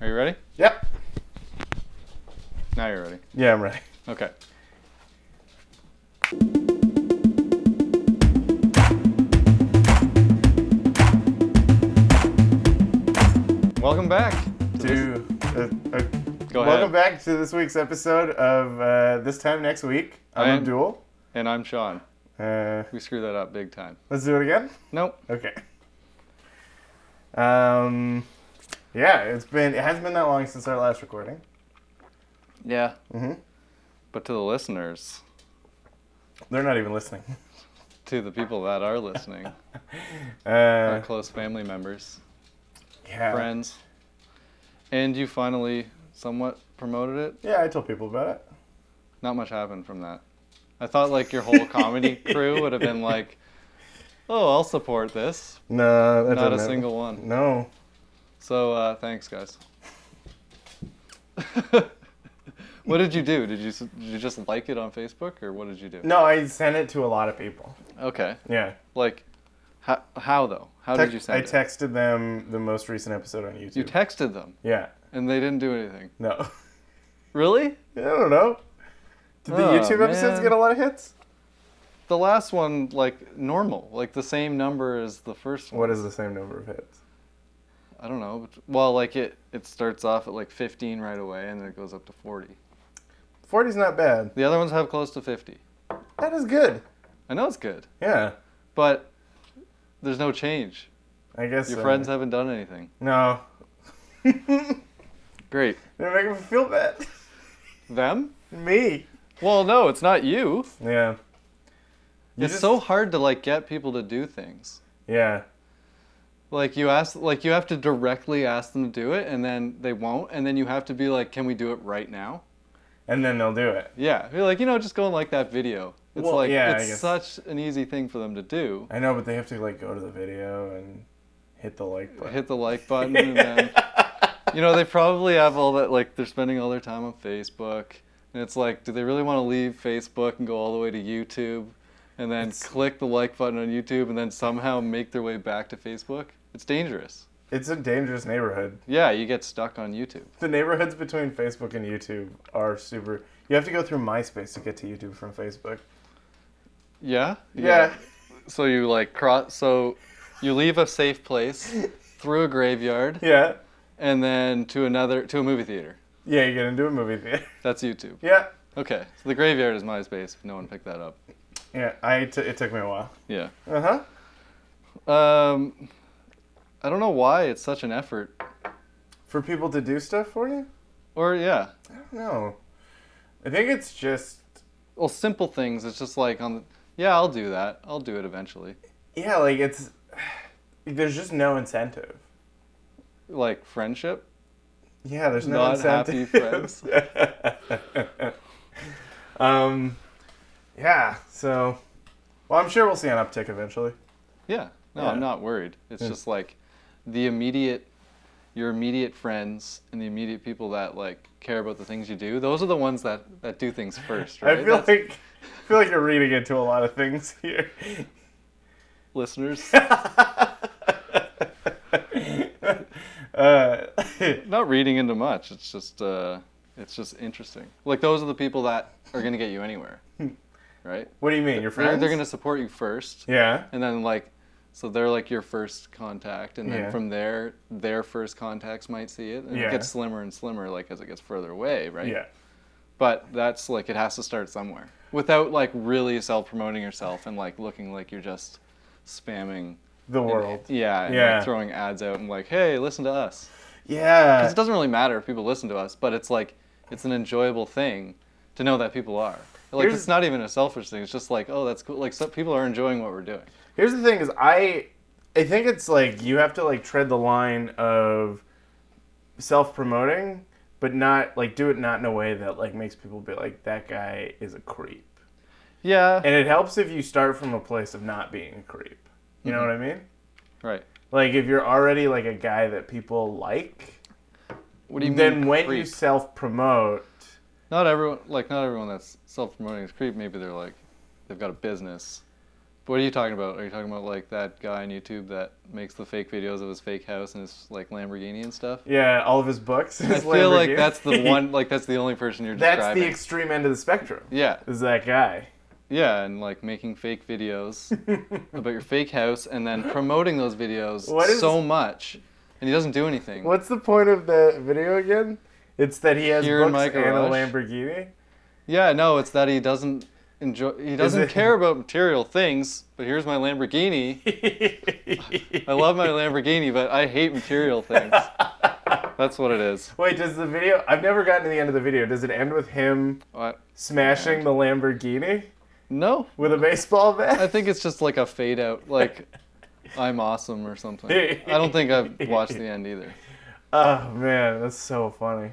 Are you ready? Yep. Now you're ready. Yeah, I'm ready. Okay. Welcome back To Go welcome ahead. back to this week's episode of This Time Next Week. I'm Abdul. And I'm Sean. Uh, We screwed that up big time. let's do it again. Nope. Okay. Yeah, it hasn't been that long since our last recording. Yeah. Mm-hmm. But to the listeners, They're not even listening. to the people that are listening, our Uh, close family members, yeah. friends, and you finally somewhat promoted it. Yeah, I told people about it. Not much happened from that. I thought like your whole comedy crew would have been like, oh, I'll support this. No, that Not a doesn't happen. single one. No. So thanks, guys. What did you do? Did you just like it on Facebook, or what did you do? No, I sent it to a lot of people. Okay. Yeah. Like, how though? How did you send it? I texted them the most recent episode on YouTube. You texted them, Yeah. and they didn't do anything. No. Really? I don't know. Did the Oh, YouTube episodes man. get a lot of hits? The last one, like, normal. Like, the same number as the first one. What is the same number of hits? I don't know. Well, like, it starts off at, like, 15 right away, and then it goes up to 40. 40's not bad. The other ones have close to 50. That is good. I know it's good, Yeah. but there's no change. I guess Your friends haven't done anything. No. Great. They're making me feel bad. Them? Me. Well, no, it's not you. Yeah. It's so hard to, like, get people to do things. Yeah. Like, you have to directly ask them to do it, and then they won't, and then you have to be like, can we do it right now? And then they'll do it. Yeah. You're like, just go and like that video. It's Well, yeah, I it's guess. such an easy thing for them to do. I know, but they have to like go to the video and hit the like button. Hit the like button, and then, they probably have all that, like, they're spending all their time on Facebook, and it's like, do they really want to leave Facebook and go all the way to YouTube, and then click the like button on YouTube, and then somehow make their way back to Facebook? It's dangerous. It's a dangerous neighborhood. Yeah, you get stuck on YouTube. The neighborhoods between Facebook and YouTube are super... You have to go through MySpace to get to YouTube from Facebook. Yeah? Yeah. So you, like, so you leave a safe place, through a graveyard, Yeah. and then to a movie theater. Yeah, you get into a movie theater. That's YouTube. Yeah. Okay, so the graveyard is MySpace, if no one picked that up. Yeah, it took me a while. Yeah. Uh-huh. I don't know why it's such an effort. For people to do stuff for you? Or, yeah. I don't know. I think it's just... Well, simple things. It's just like, yeah, I'll do that. I'll do it eventually. Yeah, like it's... There's just no incentive. Like friendship? Yeah, there's no Not incentive. happy friends. Yeah, so... Well, I'm sure we'll see an uptick eventually. Yeah. No, Yeah. I'm not worried. It's just like your immediate friends and the immediate people that, like, care about the things you do. Those are the ones that do things first, right? I feel like you're reading into a lot of things here. Listeners. uh, Not reading into much. It's just interesting. Like, those are the people that are going to get you anywhere, right? what do you mean, your friends? They're going to support you first, Yeah. and then, like, so they're like your first contact, and then Yeah. from there, their first contacts might see it, and Yeah. it gets slimmer and slimmer, like, as it gets further away, right? Yeah. But that's, like, it has to start somewhere without, like, really self-promoting yourself and, like, looking like you're just spamming The world. and Yeah. like, throwing ads out and like, hey, listen to us. Yeah. Because it doesn't really matter if people listen to us, but it's like, it's an enjoyable thing to know that people are. Like, it's not even a selfish thing. It's just like, oh, that's cool. Like, some people are enjoying what we're doing. Here's the thing is I think it's like you have to like tread the line of self-promoting, but not like do it not in a way that like makes people be like, that guy is a creep. Yeah. And it helps if you start from a place of not being a creep. You know what I mean? Right. Like if you're already like a guy that people like, What do you then mean when creep? you self-promote, Not everyone that's self-promoting is creep. Maybe they're like, they've got a business, What are you talking about? Are you talking about like that guy on YouTube that makes the fake videos of his fake house and his like Lamborghini and stuff? Yeah, all of his books. I feel like that's the one. Like that's the only person you're describing. That's the extreme end of the spectrum. Yeah. Is that guy? Yeah, and like making fake videos about your fake house and then promoting those videos so much, and he doesn't do anything. What's the point of the video again? It's that he has Here in books my and a garage. Lamborghini. Yeah, no, it's that he doesn't enjoy. He doesn't care about material things. But here's my Lamborghini. I love my Lamborghini, but I hate material things. That's what it is. Wait, does the video? I've never gotten to the end of the video. Does it end with him smashing the Lamborghini? No. With a baseball bat? I think it's just like a fade out, like I'm awesome or something. I don't think I've watched the end either. Oh man, that's so funny.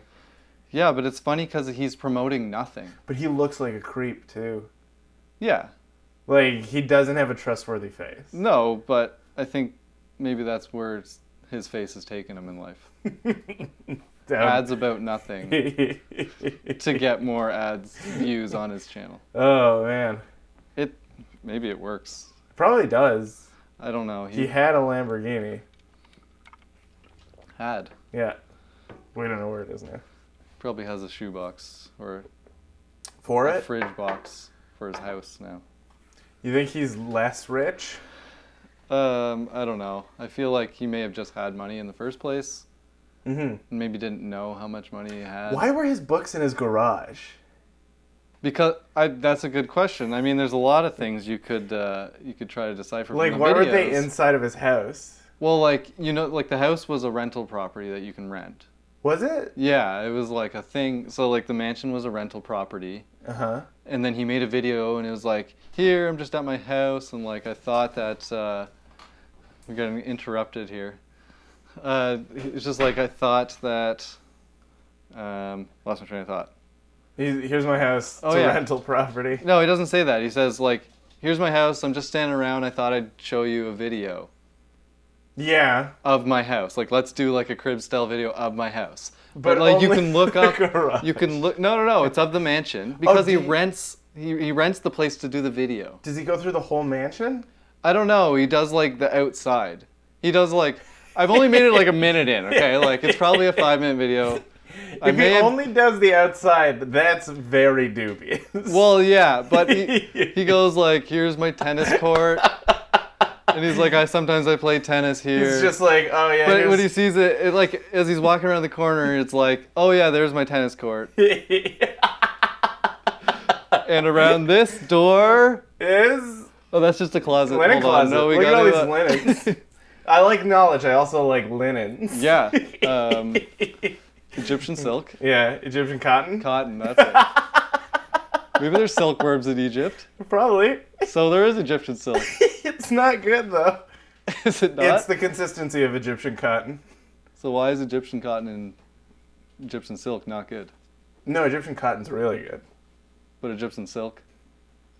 Yeah, but it's funny because he's promoting nothing. But he looks like a creep too. Yeah. Like he doesn't have a trustworthy face. No, but I think maybe that's where his face has taken him in life. Ads about nothing to get more ads views on his channel. Oh man. Maybe it works. Probably does. I don't know. He had a Lamborghini. Had. Yeah. We don't know where it is now. Probably has a shoebox or a fridge box for his house now. You think he's less rich? I don't know. I feel like he may have just had money in the first place. Mm-hmm. And maybe didn't know how much money he had. Why were his books in his garage? Because that's a good question. I mean, there's a lot of things you could try to decipher. Like, from the why videos. were they inside of his house? Well, like like the house was a rental property that you can rent. Was it? Yeah, it was like a thing. So like the mansion was a rental property. Uh-huh. And then he made a video and it was like, here, I'm just at my house, and like I thought that we're getting interrupted here. It's just like I thought that lost my train of thought. Here's my house. It's a rental property. No, he doesn't say that. He says like, here's my house. I'm just standing around. I thought I'd show you a video. Yeah. Of my house. Like, let's do like a crib style video of my house. But like you only can look up. garage. You can look. No. It's of the mansion because he rents. He rents the place to do the video. Does he go through the whole mansion? I don't know. He does like the outside. He does like. I've only made it like a minute in. Okay, like it's probably a 5-minute video. If he only does the outside, that's very dubious. Well, yeah, but he goes like, here's my tennis court. And he's like, sometimes I play tennis here. He's just like, oh yeah. But when he sees it, like as he's walking around the corner, it's like, oh yeah, there's my tennis court. And around this door is. Oh, that's just a closet. Linen closet. No, Look at all these linens. I like knowledge. I also like linens. Yeah. Egyptian silk. Yeah, Egyptian cotton. Cotton. That's it. Maybe there's silkworms in Egypt. Probably. So there is Egyptian silk. It's not good though. Is it not? It's the consistency of Egyptian cotton. So why is Egyptian cotton and Egyptian silk not good? No, Egyptian cotton's really good. But Egyptian silk?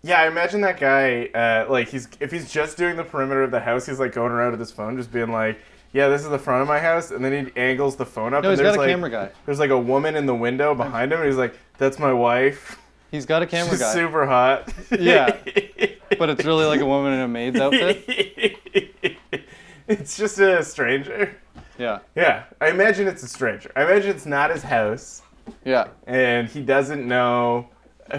Yeah, I imagine that guy, like if he's just doing the perimeter of the house, he's like going around with his phone just being like, yeah, this is the front of my house, and then he angles the phone up. No, and he's got a like, camera guy. There's like a woman in the window behind him, and he's like, that's my wife. He's got a camera She's guy. super hot. Yeah. But it's really like a woman in a maid's outfit? It's just a stranger. Yeah. Yeah, I imagine it's a stranger. I imagine it's not his house. Yeah. And he doesn't know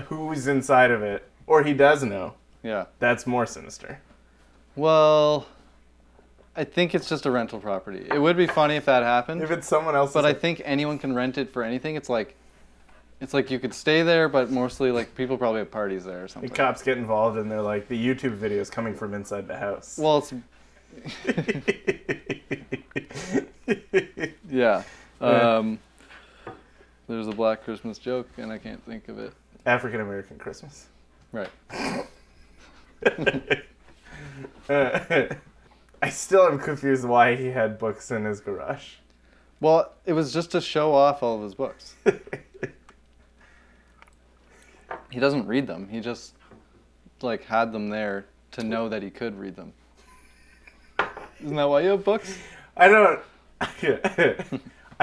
who's inside of it. Or he does know. Yeah. That's more sinister. Well, I think it's just a rental property. It would be funny if that happened. If it's someone else's. But I think anyone can rent it for anything. It's like you could stay there, but mostly like people probably have parties there or something. The cops get involved and they're like, the YouTube video is coming from inside the house. Well, it's... Yeah. There's a Black Christmas joke, and I can't think of it. African American Christmas. Right. I still am confused why he had books in his garage. Well, it was just to show off all of his books. He doesn't read them. He just like had them there to know that he could read them. Isn't that why you have books? I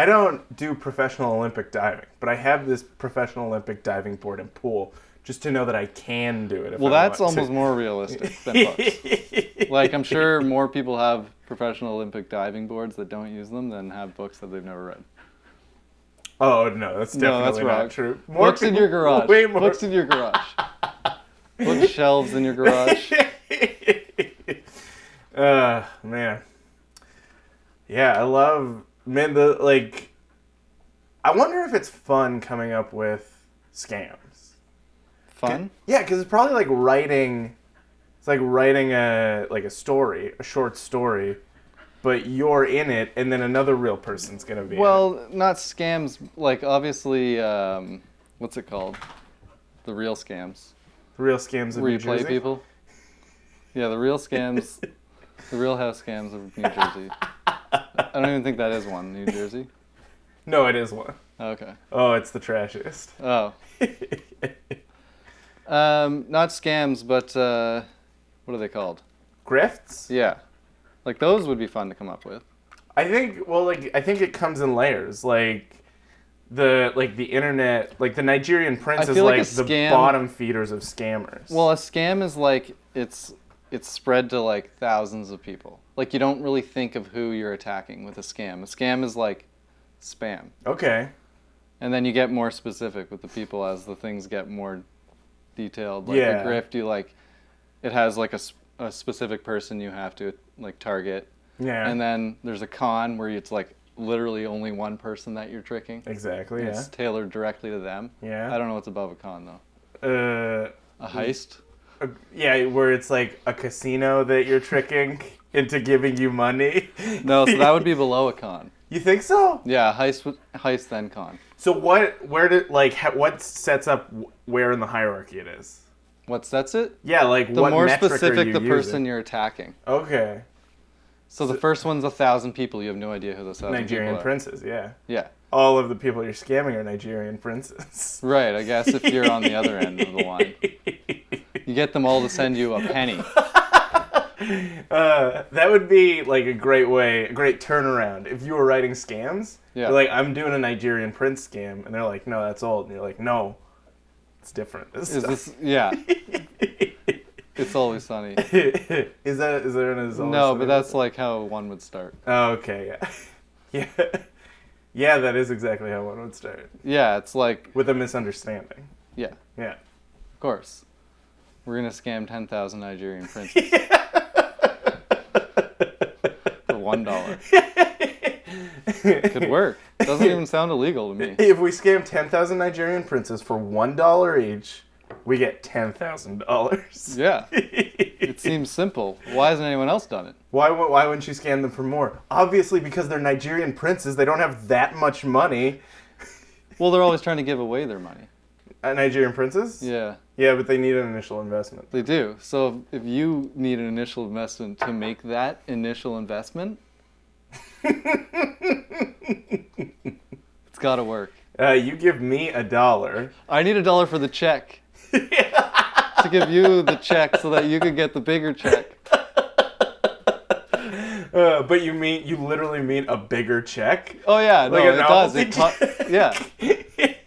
don't do professional Olympic diving, but I have this professional Olympic diving board and pool just to know that I can do it. If Well, I that's want to. almost more realistic than books. Like, I'm sure more people have professional Olympic diving boards that don't use them than have books that they've never read. Oh, no, that's definitely wrong. not true. Books in your garage. Way more. Books in your garage. Bookshelves in your garage. Man. Yeah, I love, man, I wonder if it's fun coming up with scams. Fun? Yeah, because it's probably like writing a story, a short story, but you're in it, and then another real person's gonna be in it. Well, not scams. Like, obviously, what's it called? The real scams. Real scams of Where New you play Jersey? people. Yeah, the real scams. The real house scams of New Jersey. I don't even think that is one, New Jersey. No, it is one. Okay. Oh, it's the trashiest. Oh. Not scams, but what are they called? Grifts? Yeah. Like, those would be fun to come up with. I think it comes in layers. Like the internet, like the Nigerian prince I is feel like like a the scam- bottom feeders of scammers. Well, a scam is like, it's spread to like thousands of people. Like, you don't really think of who you're attacking with a scam. A scam is like spam. Okay. And then you get more specific with the people as the things get more detailed. Like Yeah. a grift, it has like a specific person you have to like target. Yeah. And then there's a con where it's like literally only one person that you're tricking. Exactly. Yeah. It's tailored directly to them. Yeah. I don't know what's above a con though. A heist? Yeah, where it's like a casino that you're tricking into giving you money. No, so that would be below a con. You think so? Yeah, heist then con. So what sets up where in the hierarchy it is? What sets it? Yeah, like The what more metric specific are you the person using? you're attacking. Okay. So the first one's 1,000 people. You have no idea who those 1,000 Nigerian people are. princes, yeah. Yeah. All of the people you're scamming are Nigerian princes. Right, I guess if you're on the other end of the line. You get them all to send you a penny. That would be like a great turnaround. If you were writing scams, Yeah. you're like, I'm doing a Nigerian prince scam, and they're like, no, that's old. And you're like, no, it's different. Yeah. It's Always Sunny. Is there an Is Always No, Sunny? but that's like how one would start. Oh, okay, yeah. Yeah. Yeah, that is exactly how one would start. Yeah, it's like, With a misunderstanding. yeah, Yeah. of course. We're going to scam 10,000 Nigerian princes. For $1. Could work. Doesn't even sound illegal to me. If we scam 10,000 Nigerian princes for $1 each, we get $10,000. Yeah. It seems simple. Why hasn't anyone else done it? Why wouldn't you scam them for more? Obviously, because they're Nigerian princes, they don't have that much money. Well, they're always trying to give away their money. Nigerian princes? Yeah, Yeah, but they need an initial investment. they do. So if you need an initial investment to make that initial investment, it's got to work. You give me $1. I need $1 for the check. To give you the check so that you could get the bigger check. But you literally mean a bigger check? Oh yeah, no, Like a it does. novelty Yeah.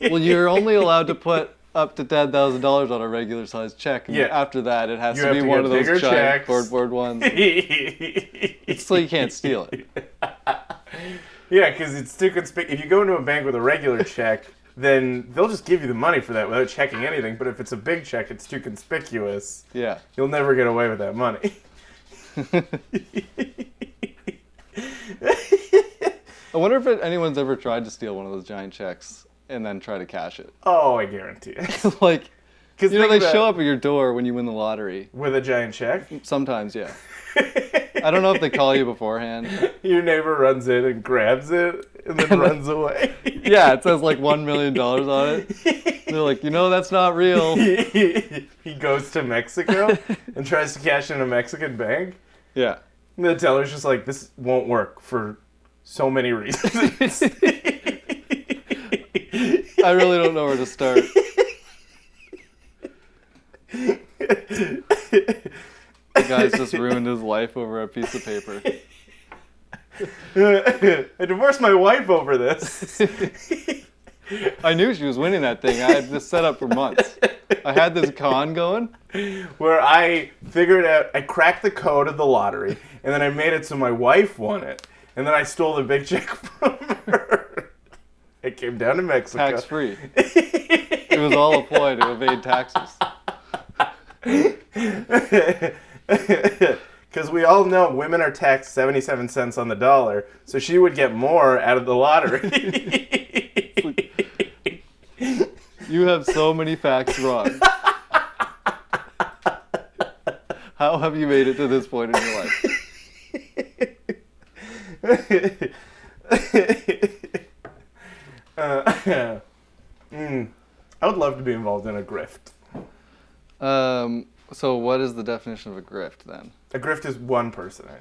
Well, you're only allowed to put up to $10,000 on a regular sized check. And Yeah. After that, it has You to have be to one get of those bigger giant checks. cardboard ones. So you can't steal it. Yeah, because it's too conspicuous. If you go into a bank with a regular check, then they'll just give you the money for that without checking anything. But if it's a big check, it's too conspicuous. Yeah. You'll never get away with that money. I wonder if anyone's ever tried to steal one of those giant checks and then try to cash it. Oh, I guarantee it. Like, 'Cause you know, think they about- show up at your door when you win the lottery. With a giant check? Sometimes, yeah. I don't know if they call you beforehand. Your neighbor runs in and grabs it and then runs away. Yeah, it says like $1 million on it. They're like, you know, that's not real. He goes to Mexico and tries to cash in a Mexican bank. Yeah. And the teller's just like, this won't work for so many reasons. I really don't know where to start. The guy's just ruined his life over a piece of paper. I divorced my wife over this. I knew she was winning that thing. I had this set up for months. I had this con going. Where I figured out, I cracked the code of the lottery, and then I made it so my wife won it, and then I stole the big check from her. It came down to Mexico. Tax free. It was all a ploy to evade taxes. Because we all know women are taxed 77 cents on the dollar, so she would get more out of the lottery. You have so many facts wrong. How have you made it to this point in your life? I would love to be involved in a grift. So what is the definition of a grift then? A grift is one person, I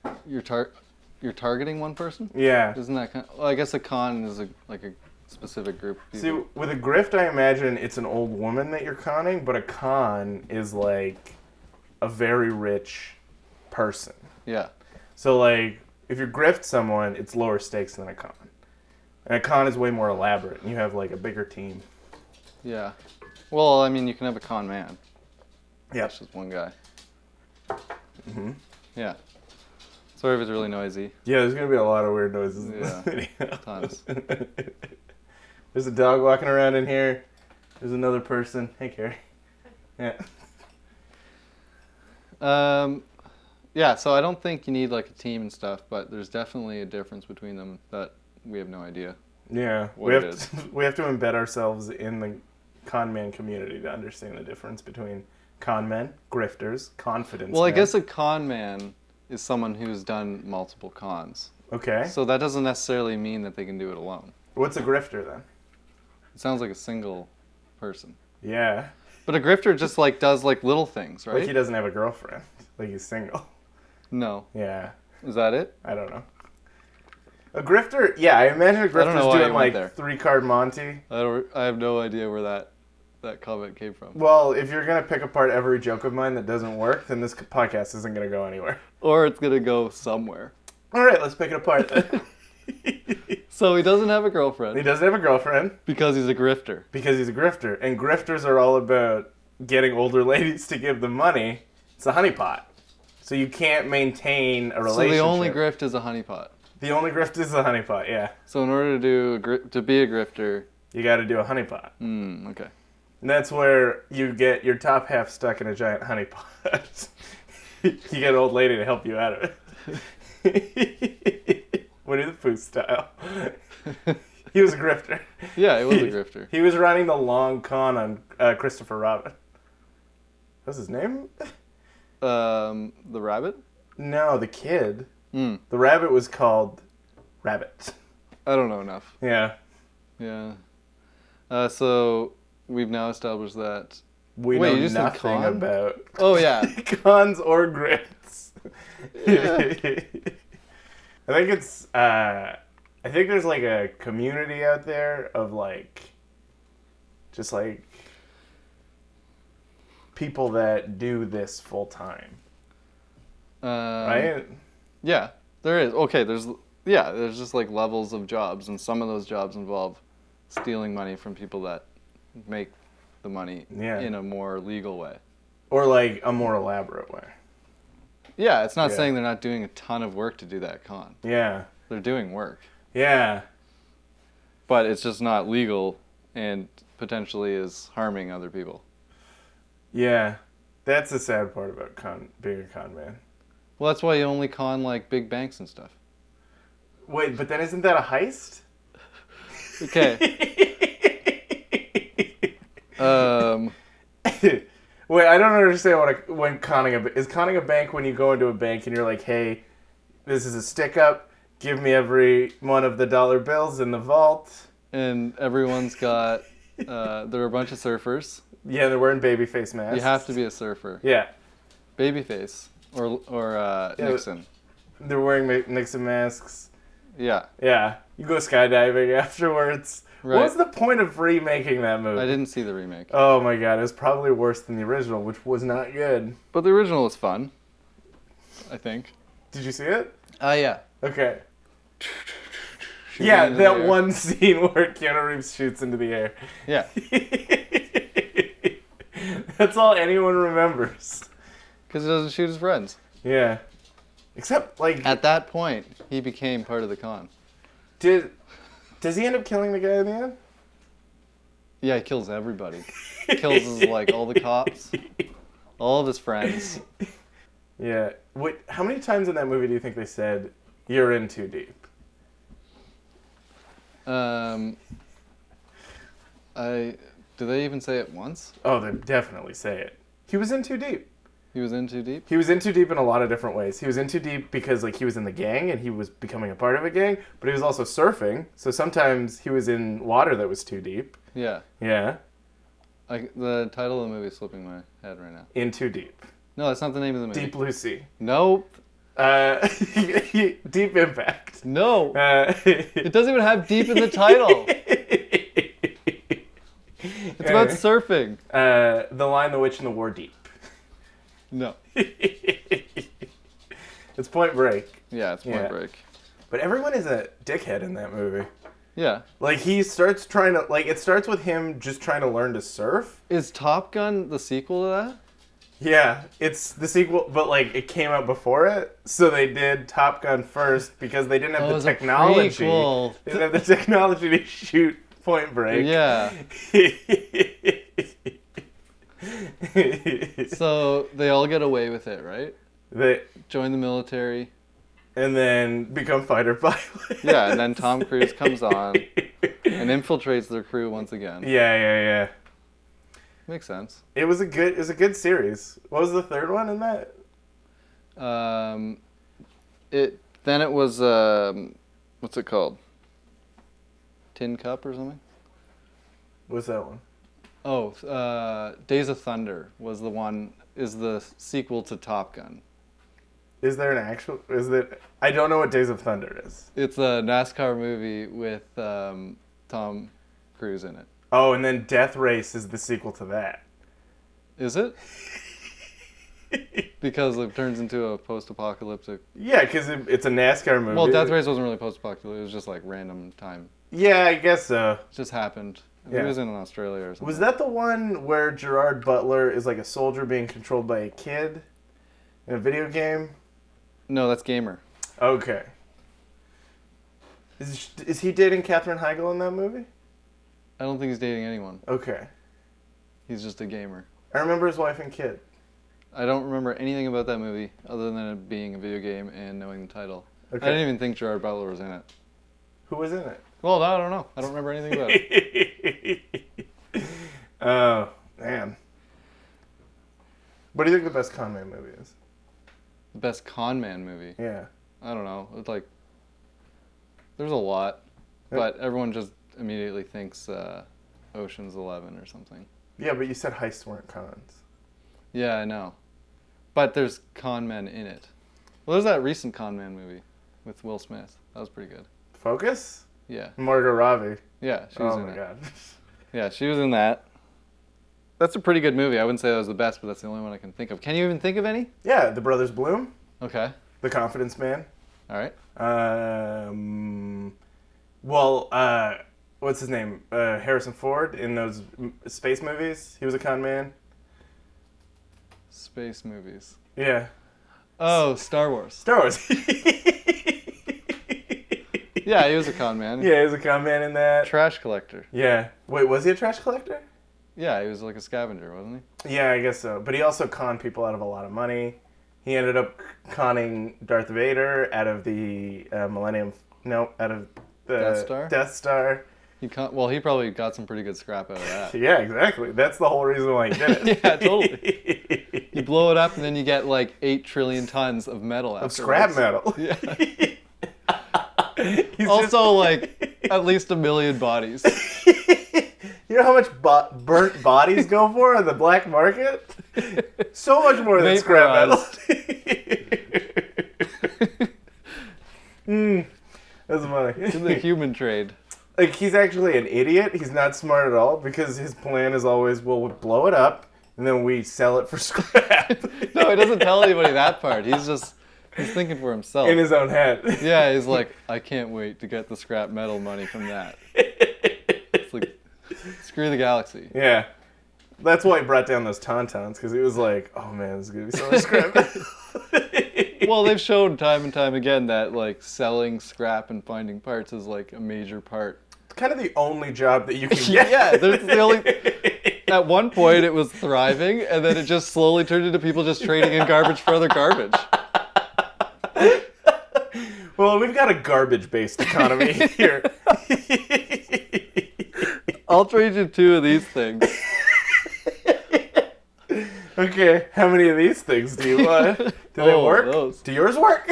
think. You're targeting one person? Yeah. Isn't that kind of, well, I guess a con is like a specific group of people. See, with a grift, I imagine it's an old woman that you're conning, but a con is like a very rich person. Yeah. So, like, if you grift someone, it's lower stakes than a con. And a con is way more elaborate, and you have, like, a bigger team. Yeah. Well, I mean, you can have a con man. Yeah. That's just one guy. Mm-hmm. Yeah. Sorry if it's really noisy. Yeah, there's going to be a lot of weird noises in this video. Tons. There's a dog walking around in here. There's another person. Hey, Carrie. Yeah. Yeah, so I don't think you need like a team and stuff, but there's definitely a difference between them that we have no idea. Yeah, what it is. We have to embed ourselves in the con man community to understand the difference between con men, grifters, confidence Well, I men. guess a con man is someone who's done multiple cons. Okay. So that doesn't necessarily mean that they can do it alone. What's a grifter then? It sounds like a single person. Yeah. But a grifter just like does like little things, right? Like he doesn't have a girlfriend. Like he's single. No. Yeah. Is that it? I don't know. A grifter, yeah, I imagine a don't know grifter's why doing you like went there. 3-card Monty. I have no idea where that comment came from. Well, if you're going to pick apart every joke of mine that doesn't work, then this podcast isn't going to go anywhere. Or it's gonna go somewhere. All right, let's pick it apart then. So he doesn't have a girlfriend He doesn't have a girlfriend because he's a grifter. because he's a grifter. And grifters are all about getting older ladies to give them money. It's a honeypot. So you can't maintain a relationship. So the only grift is a honeypot. The only grift is a honeypot, yeah. So in order to be a grifter, You got to do a honeypot. okay. And that's where you get your top half stuck in a giant honeypot. You get an old lady to help you out of it. Winnie the Pooh style. He was a grifter. Yeah, he was a grifter. He was running the long con on Christopher Robin. What's his name? The rabbit? No, the kid. Hmm. The rabbit was called Rabbit. I don't know enough. Yeah. Yeah. So we've now established that. We Wait, know you just said nothing con? about Oh yeah. cons or grifts. Yeah. I think there's like a community out there of like just like people that do this full time. Right? Yeah, there is. Okay, there's just like levels of jobs, and some of those jobs involve stealing money from people that make the money in a more legal way. Or like a more elaborate way. Yeah, it's not Yeah. saying they're not doing a ton of work to do that con. Yeah. They're doing work. Yeah. But it's just not legal and potentially is harming other people. Yeah. That's the sad part about being a con man. Well, that's why you only con like big banks and stuff. Wait, but then isn't that a heist? Okay. Wait, I don't understand when conning is conning a bank when you go into a bank and you're like, hey, this is a stick up. Give me every one of the dollar bills in the vault. And everyone's got. There are a bunch of surfers. Yeah, they're wearing baby face masks. You have to be a surfer. Yeah. Babyface or Nixon. They're wearing Nixon masks. Yeah. Yeah. You go skydiving afterwards. Right. What was the point of remaking that movie? I didn't see the remake. Oh my god, it was probably worse than the original, which was not good. But the original was fun, I think. Did you see it? Yeah. Okay. Shooting Yeah, into the that air. one scene where Keanu Reeves shoots into the air. Yeah. That's all anyone remembers. Because he doesn't shoot his friends. Yeah. Except, like... At that point, he became part of the con. Does he end up killing the guy in the end? Yeah, he kills everybody. Kills like all the cops, all of his friends. Yeah. Wait, how many times in that movie do you think they said, "You're in too deep"? Do they even say it once? Oh, they definitely say it. He was in too deep. He was in too deep? He was in too deep in a lot of different ways. He was in too deep because like he was in the gang and he was becoming a part of a gang, but he was also surfing. So sometimes he was in water that was too deep. Yeah. Yeah. The title of the movie is slipping my head right now. In Too Deep. No, that's not the name of the movie. Deep Blue Sea. Nope. Deep Impact. No. It doesn't even have deep in the title. It's about surfing. The Lion, the Witch, and the War Deep. No. It's Point Break. Yeah, it's Point Break. But everyone is a dickhead in that movie. Yeah. Like, he starts trying to... Like, it starts with him just trying to learn to surf. Is Top Gun the sequel to that? Yeah, it's the sequel, but, like, it came out before it. So they did Top Gun first because they didn't have the technology. They didn't have the technology to shoot Point Break. Yeah. So they all get away with it, right? They join the military. And then become fighter pilots. Yeah, and then Tom Cruise comes on and infiltrates their crew once again. Yeah. Makes sense. It was a good series. What was the third one in that? It was what's it called? Tin Cup or something? What's that one? Oh, Days of Thunder is the sequel to Top Gun. Is there an actual... I don't know what Days of Thunder is. It's a NASCAR movie with Tom Cruise in it. Oh, and then Death Race is the sequel to that. Is it? Because it turns into a post-apocalyptic... Yeah, because it's a NASCAR movie. Well, Death Race wasn't really post-apocalyptic. It was just like random time. Yeah, I guess so. It just happened. Yeah. He was in Australia or something. Was that the one where Gerard Butler is like a soldier being controlled by a kid in a video game? No, that's Gamer. Okay. Is he dating Katherine Heigl in that movie? I don't think he's dating anyone. Okay. He's just a gamer. I remember his wife and kid. I don't remember anything about that movie other than it being a video game and knowing the title. Okay. I didn't even think Gerard Butler was in it. Who was in it? Well, I don't know. I don't remember anything about it. Oh, man. What do you think the best con man movie is? The best con man movie? Yeah. I don't know. It's like, there's a lot, but everyone just immediately thinks Ocean's 11 or something. Yeah, but you said heists weren't cons. Yeah, I know. But there's con men in it. Well, there's that recent con man movie with Will Smith. That was pretty good. Focus? Yeah. Margot Robbie. Yeah, she was in it. Oh my god. Yeah, she was in that. That's a pretty good movie. I wouldn't say that was the best, but that's the only one I can think of. Can you even think of any? Yeah, The Brothers Bloom. Okay. The Confidence Man. All right. What's his name? Harrison Ford in those space movies. He was a con man. Space movies. Yeah. Oh, Star Wars. Star Wars. Yeah, he was a con man. Yeah, he was a con man in that. Trash collector. Yeah. Wait, was he a trash collector? Yeah, he was like a scavenger, wasn't he? Yeah, I guess so. But he also conned people out of a lot of money. He ended up conning Darth Vader out of the out of the Death Star. He probably got some pretty good scrap out of that. Yeah, exactly. That's the whole reason why he did it. Yeah, totally. You blow it up and then you get like 8 trillion tons of metal afterwards. Of scrap metal. Yeah. Also, like, at least 1 million bodies. You know how much burnt bodies go for on the black market? So much more than scrap metal. That's funny. In the human trade. Like, he's actually an idiot. He's not smart at all because his plan is always, we'll blow it up and then we sell it for scrap. No, he doesn't tell anybody that part. He's thinking for himself. In his own head. Yeah, he's like, I can't wait to get the scrap metal money from that. It's like, screw the galaxy. Yeah. That's why he brought down those tauntauns, because he was like, oh man, this is going to be so much scrap. Well, they've shown time and time again that like selling scrap and finding parts is like a major part. It's kind of the only job that you can get. Yeah, there's the only. At one point, it was thriving, and then it just slowly turned into people just trading in garbage for other garbage. Well, we've got a garbage-based economy here. I'll trade you 2 of these things. Okay, how many of these things do you want? Do they work? Those. Do yours work?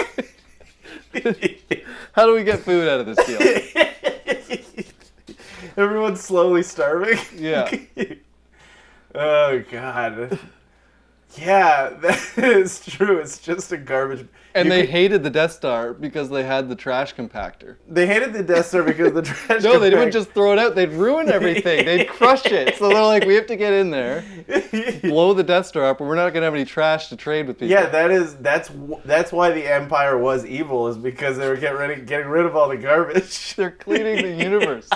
How do we get food out of this deal? Everyone's slowly starving. Yeah. Oh, God. Yeah, that is true. It's just a garbage. And they hated the Death Star because they had the trash compactor. They hated the Death Star because the trash No, they didn't just throw it out. They'd ruin everything. They'd crush it. So they're like, we have to get in there, blow the Death Star up, or we're not going to have any trash to trade with people. Yeah, that's why the Empire was evil, is because they were getting rid of all the garbage. They're cleaning the universe.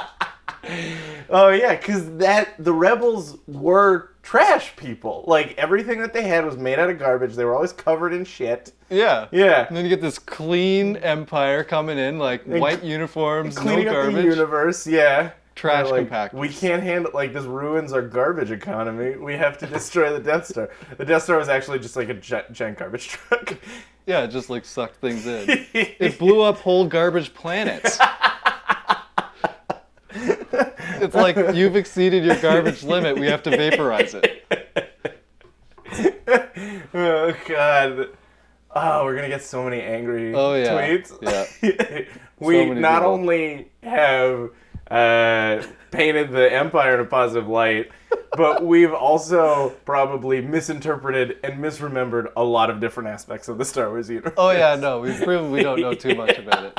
Oh yeah, because the rebels were trash people. Like, everything that they had was made out of garbage. They were always covered in shit. Yeah. Yeah. And then you get this clean empire coming in, like white uniforms, cleaning no up garbage. the universe. Yeah. Trash like, compactors. We can't handle, like, this ruins our garbage economy. We have to destroy the Death Star. The Death Star was actually just like a giant garbage truck. Yeah, it just like sucked things in. It blew up whole garbage planets. It's like, you've exceeded your garbage limit. We have to vaporize it. Oh, God. Oh, we're going to get so many angry tweets. Yeah. We So many not people. only have painted the Empire in a positive light, but we've also probably misinterpreted and misremembered a lot of different aspects of the Star Wars universe. Oh yeah, no, we've proven we don't know too much about it.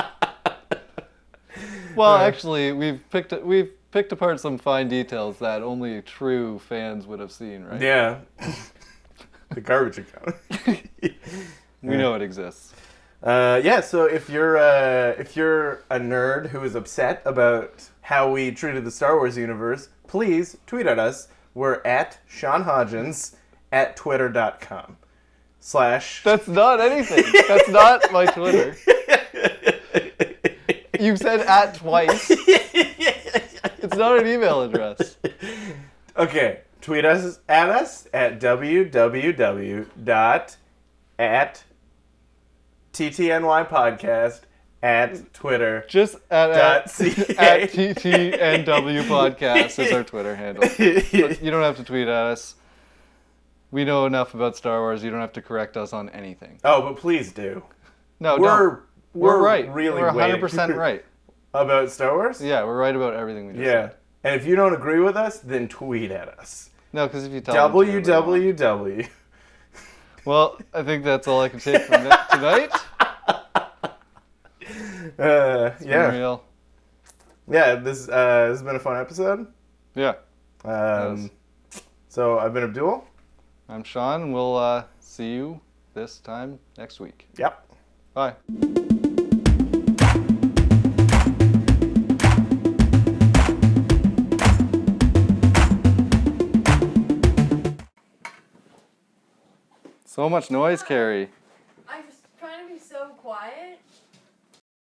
Well, actually, we've picked apart some fine details that only true fans would have seen, right? Yeah. The garbage account. We know it exists. Yeah, so if you're a nerd who is upset about how we treated the Star Wars universe, please tweet at us. We're at Sean Hodgins at twitter.com/ That's not anything. That's not my Twitter. You said at twice. It's not an email address. Okay, tweet us at www.ttnypodcast at Twitter. Just at .ca. TTNW Podcast is our Twitter handle. But you don't have to tweet at us. We know enough about Star Wars. You don't have to correct us on anything. Oh, but please do. No, We're right. Really, we're 100% right. About Star Wars? Yeah, we're right about everything we just Yeah. said. And if you don't agree with us, then tweet at us. No, because if you tell them to, www. Well, I think that's all I can take from tonight. It's been Yeah. real. Yeah, this has been a fun episode. Yeah. So I've been Abdul. I'm Sean, and we'll see you this time next week. Yep. Bye. So much noise, Carrie.